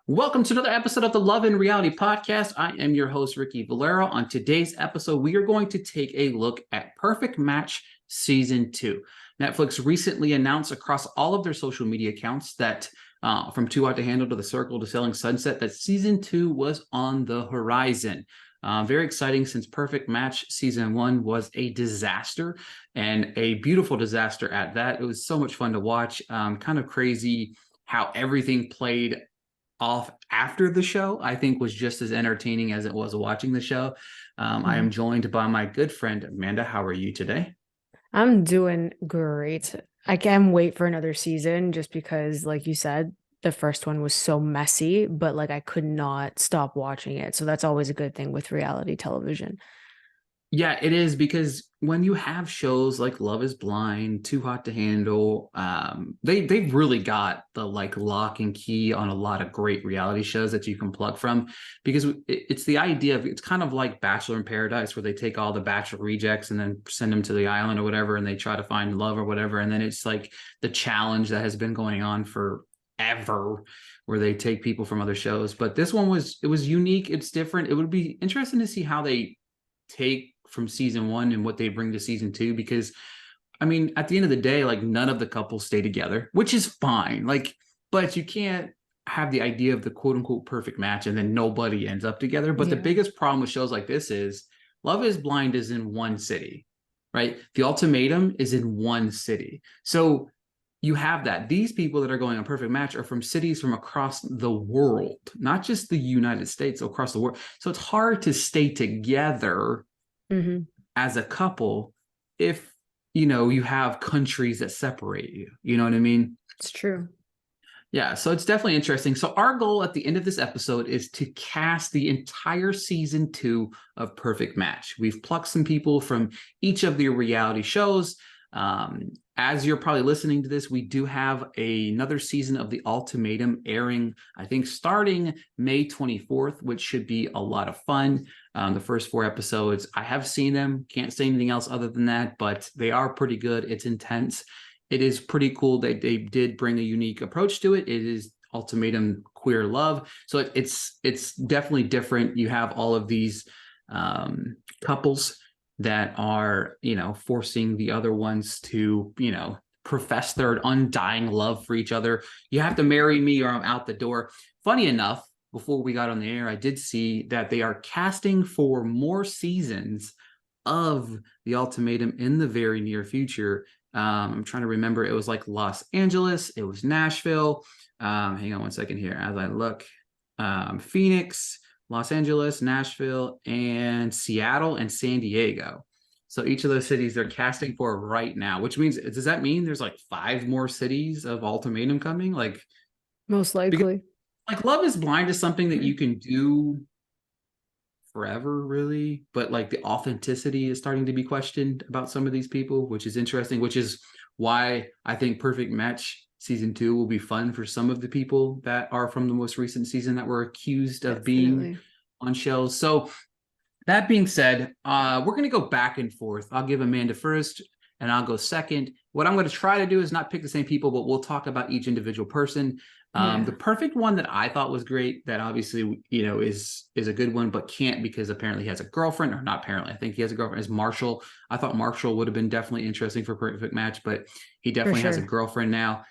Welcome to another episode of the Love and Reality Podcast. I am your host, Ricky Valero. On today's episode, we are going to take a look at Perfect Match Season 2. Netflix recently announced across all of their social media accounts that from Too Hot to Handle to The Circle to Selling Sunset, that Season 2 was on the horizon. Very exciting since Perfect Match Season 1 was a disaster and a beautiful disaster at that. It was so much fun to watch. Kind of crazy how everything played off after the show, I think, was just as entertaining as it was watching the show. I am joined by my good friend Amanda. How are you today? I'm doing great. I can't wait for another season just because, like you said, the first one was so messy, but like I could not stop watching it. So that's always a good thing with reality television. Yeah, it is, because when you have shows like Love is Blind, Too Hot to Handle, they've really got the like lock and key on a lot of great reality shows that you can plug from, because it's the idea of, it's kind of like Bachelor in Paradise, where they take all the Bachelor rejects and then send them to the island or whatever, and they try to find love or whatever, and then it's like the challenge that has been going on forever, where they take people from other shows. But this one was unique. It's different. It would be interesting to see how they take from season one and what they bring to season two, because I mean, at the end of the day, like, none of the couples stay together, which is fine. Like, but you can't have the idea of the quote unquote perfect match and then nobody ends up together. But the Yeah. biggest problem with shows like this is Love is Blind is in one city, right? The Ultimatum is in one city. So you have that. These people that are going on Perfect Match are from cities from across the world, not just the United States, across the world. So it's hard to stay together hmm as a couple if you have countries that separate you know what I mean? It's true. Yeah, so it's definitely interesting. So our goal at the end of this episode is to cast the entire season 2 of Perfect Match. We've plucked some people from each of the reality shows. As you're probably listening to this, we do have another season of The Ultimatum airing, I think, starting May 24th, which should be a lot of fun. The first 4 episodes, I have seen them. Can't say anything else other than that, but they are pretty good. It's intense. It is pretty cool that they did bring a unique approach to it. It is Ultimatum queer love, so it's definitely different. You have all of these couples that are forcing the other ones to profess their undying love for each other. You have to marry me or I'm out the door. Funny enough, before we got on the air, I did see that they are casting for more seasons of The Ultimatum in the very near future. I'm trying to remember. It was like Los Angeles. It was Nashville. Hang on one second here as I look. Phoenix, Los Angeles, Nashville, and Seattle and San Diego. So each of those cities they're casting for right now, which means, does that mean there's like 5 more cities of Ultimatum coming? Like, Most because likely. like Love is Blind is something that you can do forever, really, but like the authenticity is starting to be questioned about some of these people, which is interesting, which is why I think Perfect Match season 2 will be fun for some of the people that are from the most recent season that were accused of being Definitely. on shows. So that being said, we're going to go back and forth. I'll give Amanda first and I'll go second. What I'm going to try to do is not pick the same people, but we'll talk about each individual person. Yeah. The perfect one that I thought was great, that obviously is a good one, but can't because apparently he has a girlfriend, or not apparently, I think he has a girlfriend, is Marshall. I thought Marshall would have been definitely interesting for Perfect Match, but he For definitely has a sure. girlfriend now.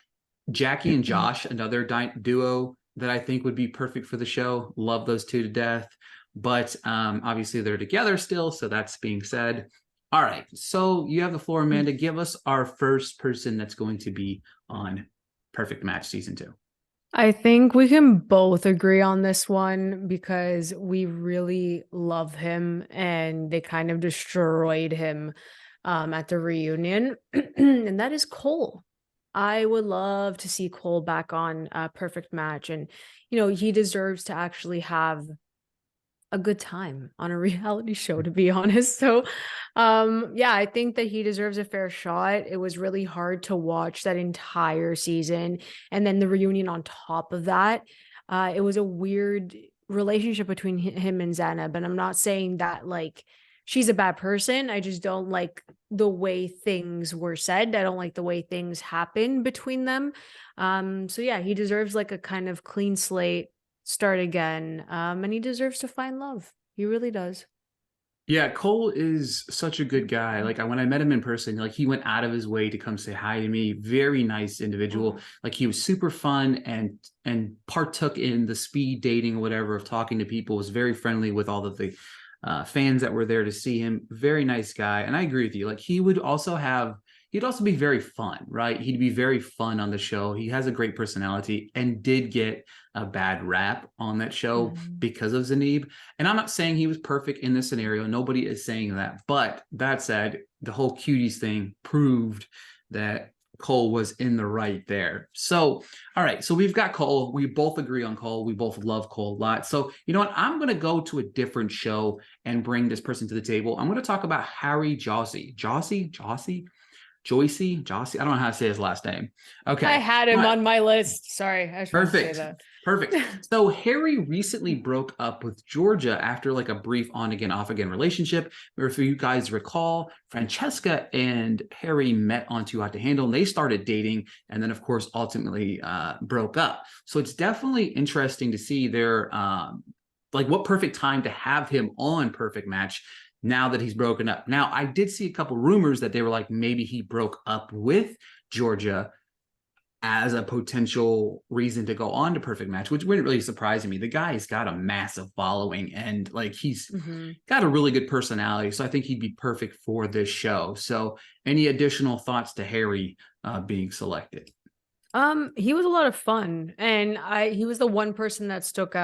Jackie and Josh, another duo that I think would be perfect for the show. Love those two to death. But obviously they're together still, so that's being said. All right, so you have the floor, Amanda. Give us our first person that's going to be on Perfect Match season 2. I think we can both agree on this one because we really love him and they kind of destroyed him at the reunion. And that is Cole. I would love to see Cole back on Perfect Match. And, he deserves to actually have a good time on a reality show, to be honest. So, yeah, I think that he deserves a fair shot. It was really hard to watch that entire season, and then the reunion on top of that. It was a weird relationship between him and Zanab, and I'm not saying that like she's a bad person. I just don't like the way things were said. I don't like the way things happen between them. So yeah, he deserves like a kind of clean slate, start again. And he deserves to find love. He really does. Yeah, Cole is such a good guy. Like when I met him in person, like he went out of his way to come say hi to me. Very nice individual. Like he was super fun and partook in the speed dating or whatever of talking to people. Was very friendly with all of the fans that were there to see him. Very nice guy. And I agree with you. Like he'd also be very fun, right? He'd be very fun on the show. He has a great personality and did get a bad rap on that show Mhm. because of Zanib. And I'm not saying he was perfect in this scenario. Nobody is saying that. But that said, the whole cuties thing proved that Cole was in the right there. So, all right. So we've got Cole. We both agree on Cole. We both love Cole a lot. So, you know what? I'm going to go to a different show and bring this person to the table. I'm going to talk about Harry Jossie. Jossie. I don't know how to say his last name. I Okay. had him But on my list. Sorry, I just wanted to say perfect. that. Perfect. So Harry recently broke up with Georgia after like a brief on again, off again relationship. If you guys recall, Francesca and Harry met on Too Hot to Handle and they started dating and then, of course, ultimately broke up. So it's definitely interesting to see their like what perfect time to have him on Perfect Match now that he's broken up. Now, I did see a couple rumors that they were like maybe he broke up with Georgia as a potential reason to go on to Perfect Match, which wouldn't really surprise me. The guy's got a massive following and like he's Mhm. got a really good personality. So I think he'd be perfect for this show. So any additional thoughts to Harry being selected? He was a lot of fun, and he was the one person that stood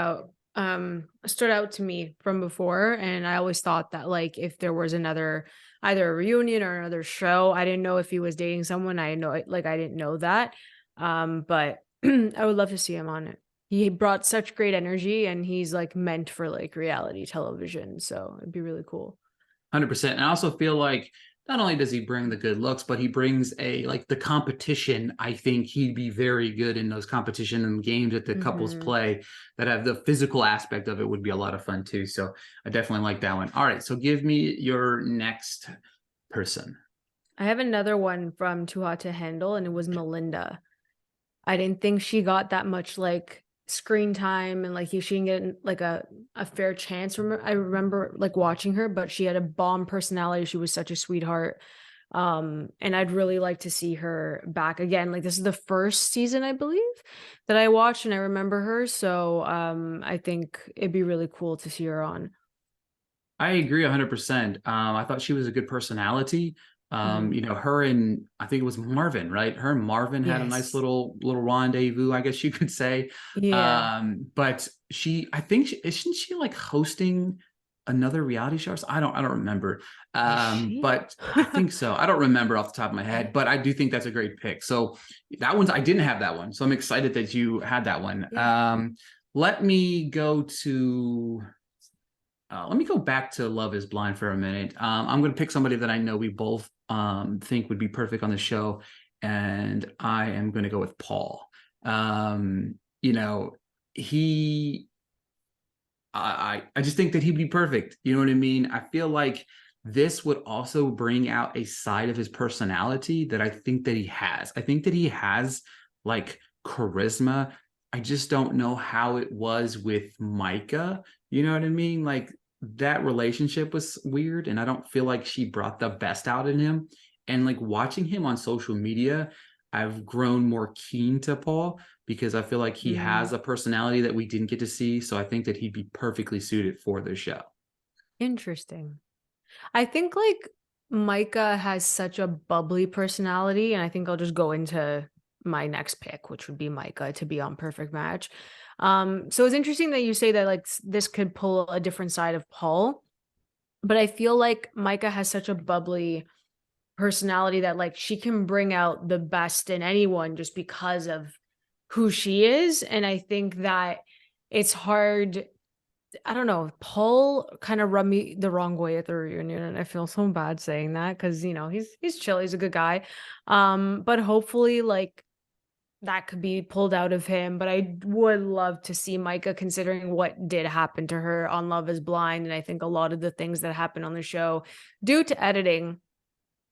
out to me from before, and I always thought that, like, if there was another either a reunion or another show, I didn't know if he was dating someone, I didn't know that, but I would love to see him on it. He brought such great energy, and he's, like, meant for, like, reality television, so it'd be really cool. 100%. And I also feel like not only does he bring the good looks, but he brings a like the competition. I think he'd be very good in those competition and games that the couples Mhm. play that have the physical aspect of it would be a lot of fun too. So I definitely like that one. All right. So give me your next person. I have another one from Too Hot to Handle, and it was Melinda. I didn't think she got that much, like, screen time and, like, she didn't get, like, a fair chance. I remember, like, watching her, but she had a bomb personality. She was such a sweetheart. And I'd really like to see her back again. Like, this is the first season, I believe, that I watched, and I remember her. So, I think it'd be really cool to see her on. I agree 100%. I thought she was a good personality. Mhm. You know, her and I think it was Marvin, right? Her and Marvin had a nice Yes. little rendezvous, I guess you could say. Yeah. But I think isn't she like hosting another reality show? I don't remember. Is she? But I think so. I don't remember off the top of my head, but I do think that's a great pick. So that one's I didn't have that one, so I'm excited that you had that one. Yeah. Let me go to let me go back to Love is Blind for a minute. I'm going to pick somebody that I know we both think would be perfect on the show, and I am going to go with Paul. You know, he, I just think that he'd be perfect. You know what I mean? I feel like this would also bring out a side of his personality that I think that he has. I think that he has like charisma. I just don't know how it was with Micah. You know what I mean? Like that relationship was weird, and I don't feel like she brought the best out in him. And like watching him on social media, I've grown more keen to Paul because I feel like he Mm, has a personality that we didn't get to see. So I think that he'd be perfectly suited for the show. interesting. I think, like, Micah has such a bubbly personality, and I think I'll just go into my next pick, which would be Micah to be on Perfect Match. So it's interesting that you say that, like, this could pull a different side of Paul, but I feel like Micah has such a bubbly personality that, like, she can bring out the best in anyone just because of who she is, and I think that it's hard. I don't know. Paul kind of rubbed me the wrong way at the reunion, and I feel so bad saying that because he's chill, he's a good guy. But hopefully, like, that could be pulled out of him. But I would love to see Micah, considering what did happen to her on Love Is Blind, and I think a lot of the things that happened on the show due to editing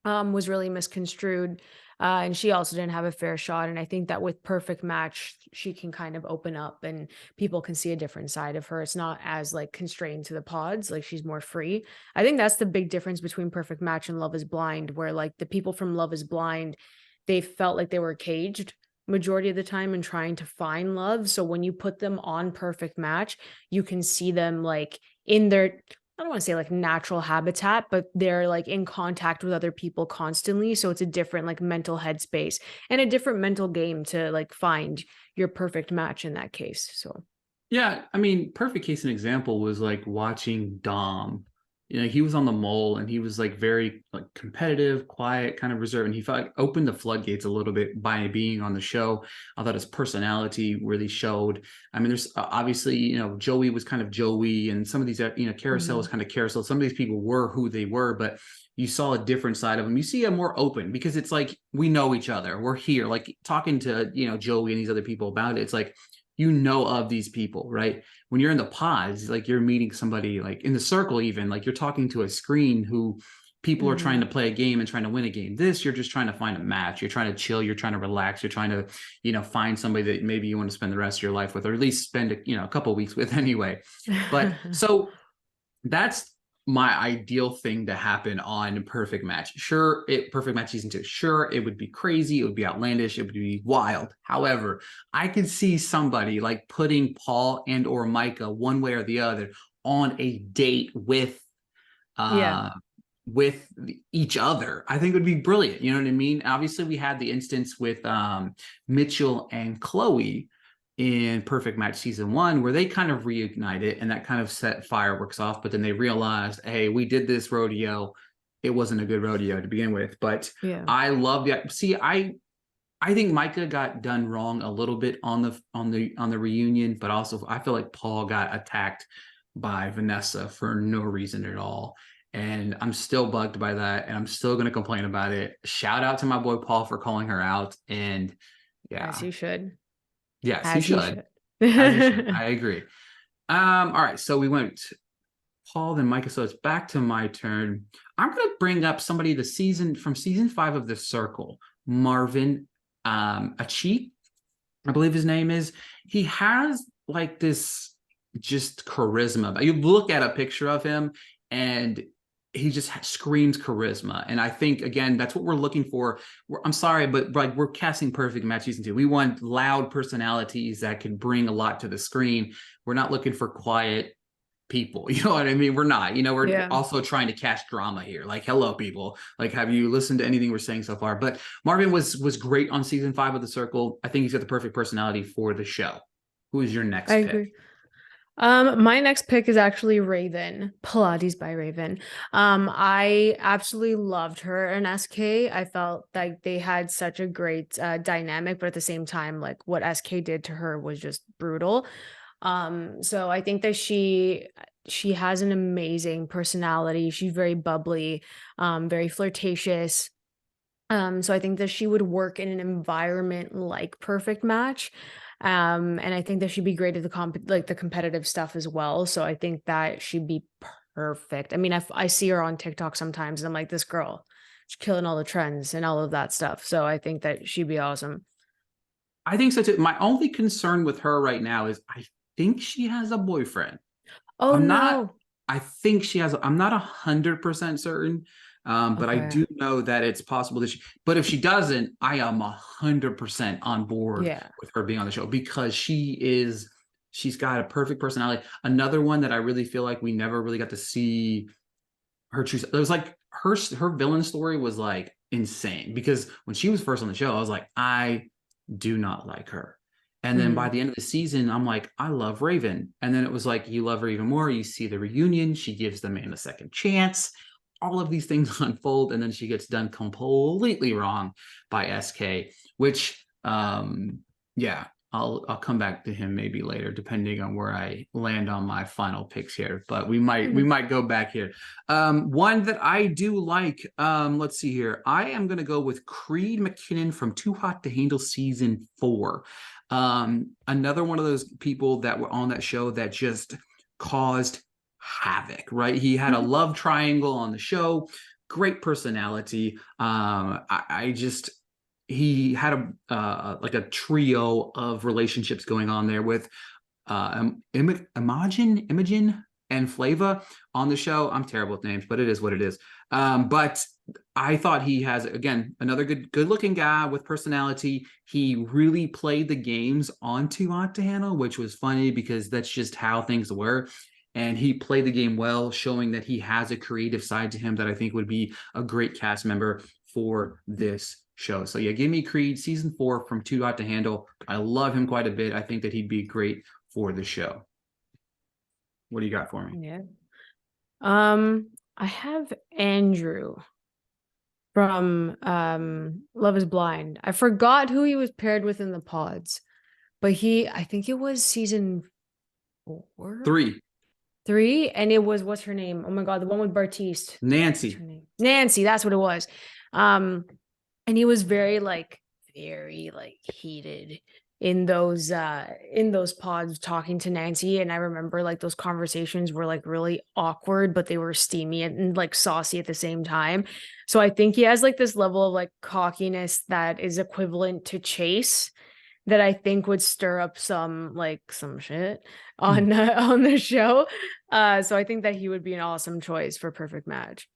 was really misconstrued. And she also didn't have a fair shot. And I think that with Perfect Match, she can kind of open up and people can see a different side of her. It's not as like constrained to the pods, like she's more free. I think that's the big difference between Perfect Match and Love is Blind, where like the people from Love is Blind, they felt like they were caged majority of the time and trying to find love. So when you put them on Perfect Match, you can see them like in their, I don't want to say like natural habitat, but they're like in contact with other people constantly. So it's a different like mental headspace and a different mental game to like find your perfect match in that case. So Yeah, I mean, perfect case and example was like watching Dom. You know, he was on the mole and he was like very like competitive, quiet, kind of reserved, and he felt like opened the floodgates a little bit by being on the show. I thought his personality really showed. I mean, there's obviously, you know, Joey was kind of Joey, and some of these, you know, Carousel was kind of Carousel. Some of these people were who they were, but you saw a different side of them. You see a more open because it's like we know each other. We're here, like talking to, you know, Joey and these other people about it. It's like you know of these people, right? When you're in the pods, like you're meeting somebody like in the circle, even like you're talking to a screen who people are trying to play a game and trying to win a game. This, you're just trying to find a match. You're trying to chill. You're trying to relax. You're trying to, you know, find somebody that maybe you want to spend the rest of your life with, or at least spend, you know, a couple of weeks with anyway. But so that's my ideal thing to happen on Perfect Match. Sure, Perfect Match season 2. Sure, it would be crazy, it would be outlandish, it would be wild. However, I could see somebody like putting Paul and or Micah one way or the other on a date yeah. with each other. I think it would be brilliant. You know what I mean? Obviously, we had the instance with Mitchell and Chloe in Perfect Match season 1, where they kind of reunited and that kind of set fireworks off. But then they realized, hey, we did this rodeo. It wasn't a good rodeo to begin with. But Yeah. I love that. See, I think Micah got done wrong a little bit on the reunion, but also I feel like Paul got attacked by Vanessa for no reason at all. And I'm still bugged by that, and I'm still going to complain about it. Shout out to my boy Paul for calling her out. And As yeah, you should. yes, he As you should. should. As he should. I agree. All right. So we went Paul, then Micah. So it's back to my turn. I'm going to bring up somebody from season 5 of The Circle, Marvin Achit, I believe his name is. He has like this just charisma. You look at a picture of him and he just screams charisma. And I think, again, that's what we're looking for. I'm sorry, but like we're casting Perfect Match season 2. We want loud personalities that can bring a lot to the screen. We're not looking for quiet people. You know what I mean? We're not, you know, we're Yeah. also trying to cast drama here. Like, hello, people. Like, have you listened to anything we're saying so far? But Marvin was great on season 5 of The Circle. I think he's got the perfect personality for the show. Who is your I next pick? agree. My next pick is actually Raven, Pilates by Raven. I absolutely loved her in SK. I felt like they had such a great dynamic, but at the same time, like what SK did to her was just brutal. So I think that she has an amazing personality. She's very bubbly, very flirtatious. So I think that she would work in an environment like Perfect Match. And I think that she'd be great at the competitive stuff as well. So I think that she'd be perfect. I mean, I see her on TikTok sometimes and I'm like, this girl, she's killing all the trends and all of that stuff. So I think that she'd be awesome. I think so too. My only concern with her right now is I think she has a boyfriend. Oh I'm not, no. I think she has, I'm not 100% certain. But I Okay. do know that it's possible that but if she doesn't, I am 100% on board Yeah. with her being on the show because she's got a perfect personality. Another one that I really feel like we never really got to see her choose. It was like her villain story was like insane because when she was first on the show, I was like, I do not like her. And then by Mhm. the end of the season, I'm like, I love Raven. And then it was like, you love her even more. You see the reunion. She gives the man a second chance. All of these things unfold. And then she gets done completely wrong by SK, which, yeah, I'll come back to him maybe later, depending on where I land on my final picks here. But we might go back here. One that I do like, let's see here. I am gonna go with Creed McKinnon from Too Hot to Handle season 4. Another one of those people that were on that show that just caused havoc, right? He had a love triangle on the show, great personality. I just he had a like a trio of relationships going on there with Imogen and Flava on the show. I'm terrible with names, but it is what it is. But I thought he has, again, another good looking guy with personality. He really played the games on Too Hot to Handle, which was funny because that's just how things were. And he played the game well, showing that he has a creative side to him that I think would be a great cast member for this show. So yeah, give me Creed season 4 from Too Hot to Handle. I love him quite a bit. I think that he'd be great for the show. What do you got for me? Yeah. I have Andrew from Love is Blind. I forgot who he was paired with in the pods, but I think it was season 4? 3. 3, and it was, what's her name? Oh my God, the one with Bartiste. Nancy. What's her name? Nancy, that's what it was. And he was very like heated in those pods talking to Nancy, and I remember like those conversations were like really awkward, but they were steamy and like saucy at the same time. So I think he has like this level of like cockiness that is equivalent to Chase, that I think would stir up some shit on the show. So I think that he would be an awesome choice for Perfect Match.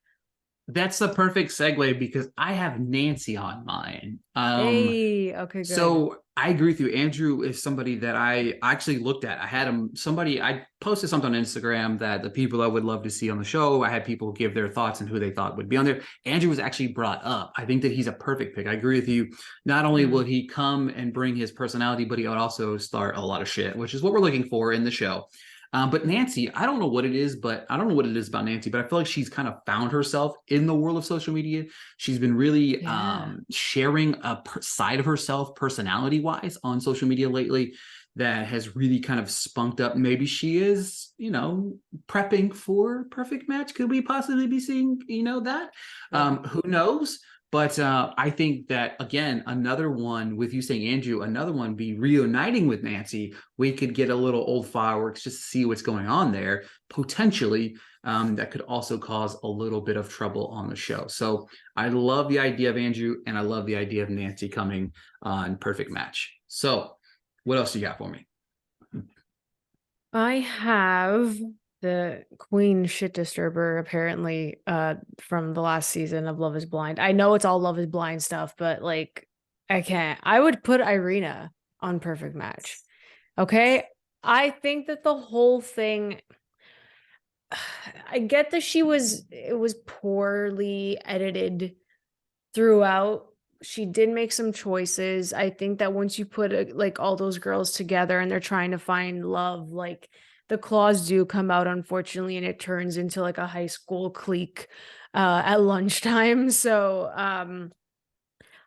That's the perfect segue because I have Nancy on mine. Hey, okay, good. So I agree with you. Andrew is somebody that I actually looked at. I had him, I posted something on Instagram that the people I would love to see on the show. I had people give their thoughts and who they thought would be on there. Andrew was actually brought up. I think that he's a perfect pick. I agree with you. Not only will he come and bring his personality, but he would also start a lot of shit, which is what we're looking for in the show. But Nancy, I don't know what it is, about Nancy, but I feel like she's kind of found herself in the world of social media. She's been really sharing a side of herself personality wise on social media lately that has really kind of spunked up. Maybe she is, prepping for Perfect Match. Could we possibly be seeing, that? Who knows? But I think that, again, another one with you saying Andrew, another one be reuniting with Nancy. We could get a little old fireworks just to see what's going on there, potentially. That could also cause a little bit of trouble on the show. So I love the idea of Andrew, and I love the idea of Nancy coming on Perfect Match. So what else you got for me? I have the Queen Shit Disturber, apparently, from the last season of Love is Blind. I know it's all Love is Blind stuff, but like, I can't. I would put Irina on Perfect Match. Okay? I think that the whole thing, I get that it was poorly edited throughout. She did make some choices. I think that once you put like all those girls together and they're trying to find love, like the claws do come out, unfortunately, and it turns into like a high school clique at lunchtime. So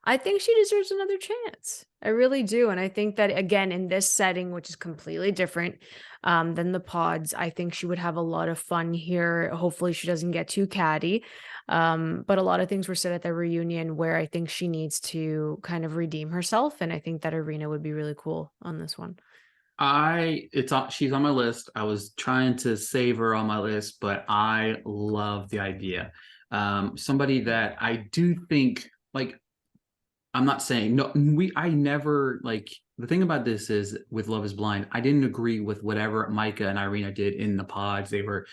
I think she deserves another chance. I really do. And I think that, again, in this setting, which is completely different than the pods, I think she would have a lot of fun here. Hopefully she doesn't get too catty. But a lot of things were said at the reunion where I think she needs to kind of redeem herself. And I think that Irina would be really cool on this one. She's on my list. I was trying to save her on my list, but I love the idea. Somebody that I do think, like, I'm not saying no, I never, like, the thing about this is with Love is Blind, I didn't agree with whatever Micah and Irina did in the pods. They were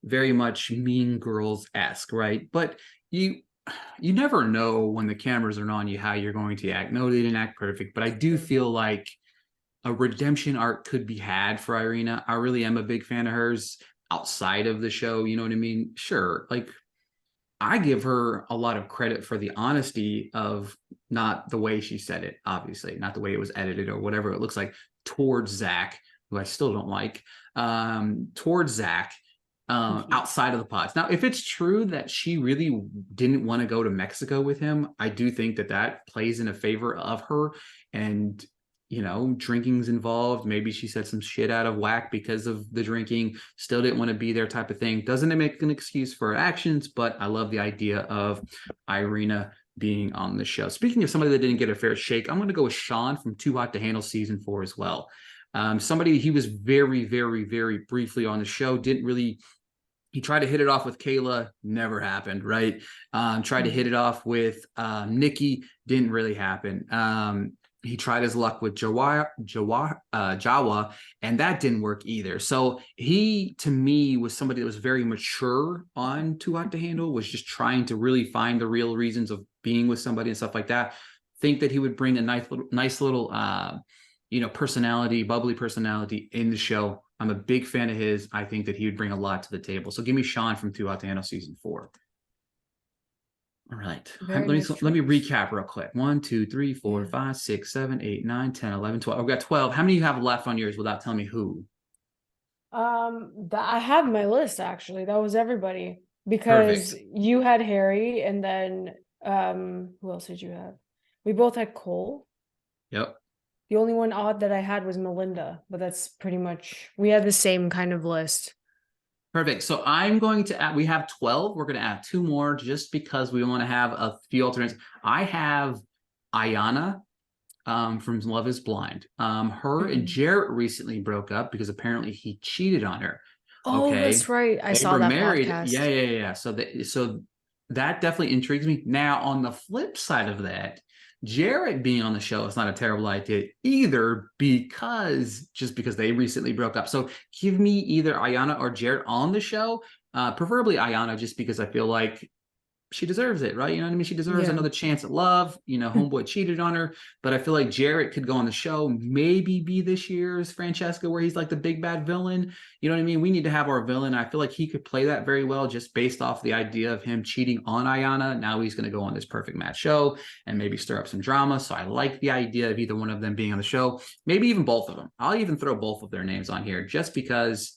very much Mean Girls-esque, right? But you never know when the cameras are on you how you're going to act. No, they didn't act perfect, but I do feel like a redemption arc could be had for Irina. I really am a big fan of hers outside of the show. You know what I mean? Sure, like, I give her a lot of credit for the honesty of not the way she said it, obviously, not the way it was edited or whatever it looks like, towards Zach, who I still don't like, towards Zach, outside of the pods. Now, if it's true that she really didn't want to go to Mexico with him, I do think that plays in a favor of her. And drinking's involved. Maybe she said some shit out of whack because of the drinking, still didn't want to be there, type of thing. Doesn't make an excuse for her actions, but I love the idea of Irina being on the show. Speaking of somebody that didn't get a fair shake, I'm going to go with Sean from Too Hot to Handle season 4 as well. Somebody, he was very, very, very briefly on the show, didn't really He tried to hit it off with Kayla, never happened, right? Tried to hit it off with Nikki, didn't really happen. He tried his luck with Jawa, and that didn't work either. So he, to me, was somebody that was very mature on Too Hot to Handle, was just trying to really find the real reasons of being with somebody and stuff like that. Think that he would bring a nice little personality, bubbly personality in the show. I'm a big fan of his. I think that he would bring a lot to the table. So give me Sean from Too Hot to Handle season 4. All right. Let me recap real quick. 1, 2, 3, 4, 5, 6, 7, 8, 9, 10, 11, 12. I've got 12. How many you have left on yours without telling me who? I have my list actually. That was everybody because Perfect. you had Harry, and then who else did you have? We both had Cole. Yep. The only one odd that I had was Melinda, but that's pretty much, we had the same kind of list. Perfect. So I'm going to add, we have 12. We're going to add 2 more just because we want to have a few alternates. I have Ayana from Love is Blind. Her and Jarrett recently broke up because apparently he cheated on her. Oh, Okay. that's right. I saw that married. podcast. Yeah. So that definitely intrigues me. Now, on the flip side of that, Jarrett being on the show is not a terrible idea either, because they recently broke up. So give me either Ayana or Jarrett on the show, preferably Ayana, just because I feel like she deserves it, right? You know what I mean? She deserves another chance at love. Homeboy cheated on her, but I feel like Jarrett could go on the show, maybe be this year's Francesca, where he's like the big bad villain. You know what I mean? We need to have our villain. I feel like he could play that very well, just based off the idea of him cheating on Ayana. Now he's going to go on this Perfect Match show and maybe stir up some drama. So I like the idea of either one of them being on the show, maybe even both of them. I'll even throw both of their names on here just because,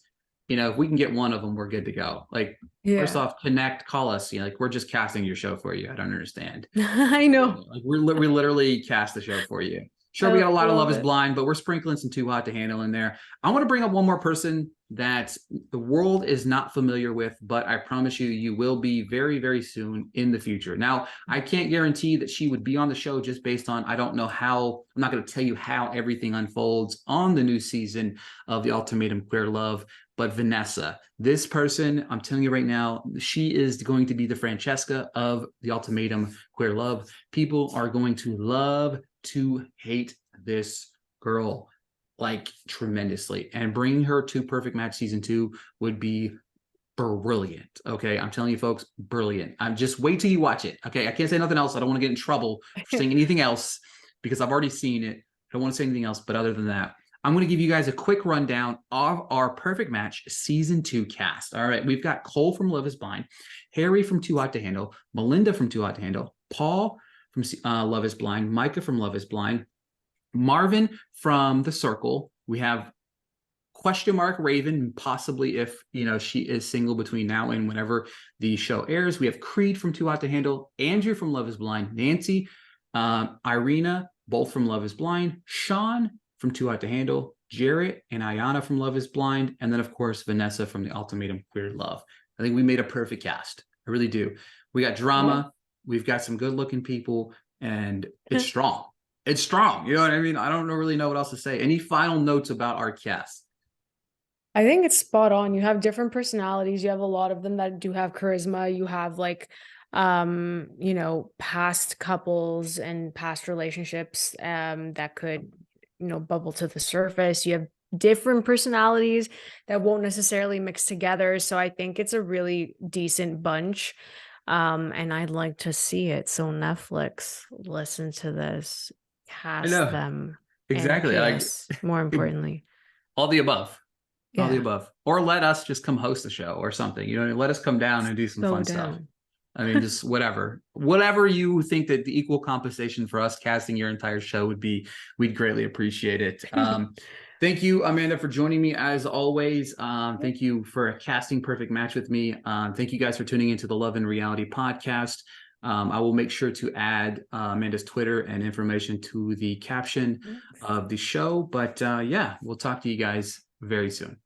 if we can get one of them, we're good to go. Like, first off, connect, call us. Like, we're just casting your show for you. I don't understand. I know. Like, we literally cast the show for you. Sure, we got a lot of Love is Blind, but we're sprinkling some Too Hot to Handle in there. I want to bring up one more person that the world is not familiar with, but I promise you will be very, very soon in the future. Now, I can't guarantee that she would be on the show just based on, I don't know how, I'm not going to tell you how everything unfolds on the new season of The Ultimatum Queer Love, but Vanessa, this person, I'm telling you right now, she is going to be the Francesca of The Ultimatum Queer Love. People are going to love to hate this girl like tremendously, and bringing her to Perfect Match season 2 would be brilliant. Okay, I'm telling you folks, brilliant. I'm just wait till you watch it. Okay, I can't say nothing else. I don't want to get in trouble for saying anything else because I've already seen it. I don't want to say anything else, but other than that, I'm going to give you guys a quick rundown of our Perfect Match season 2 cast. All right, we've got Cole from Love is Blind, Harry from Too Hot to Handle, Melinda from Too Hot to Handle, Paul from Love is Blind, Micah from Love is Blind, Marvin from The Circle. We have question mark Raven, possibly if she is single between now and whenever the show airs. We have Creed from Too Hot to Handle, Andrew from Love is Blind, Nancy, Irina, both from Love is Blind, Sean from Too Hot to Handle, Jarrett and Ayana from Love is Blind, and then of course Vanessa from The Ultimatum Queer Love. I think we made a perfect cast. I really do. We got drama, we've got some good looking people, and it's strong. It's strong. You know what I mean? I don't really know what else to say. Any final notes about our cast? I think it's spot on. You have different personalities. You have a lot of them that do have charisma. You have like, past couples and past relationships that could, bubble to the surface. You have different personalities that won't necessarily mix together. So I think it's a really decent bunch. And I'd like to see it. So Netflix, listen to this. Cast them exactly. more importantly, all the above, all the above, or let us just come host the show or something. Let us come down and do some fun stuff. I mean, just whatever you think that the equal compensation for us casting your entire show would be, we'd greatly appreciate it. Thank you, Amanda, for joining me as always. Thank you for casting Perfect Match with me. Thank you guys for tuning into the Love and Reality podcast. I will make sure to add Amanda's Twitter and information to the caption of the show. But we'll talk to you guys very soon.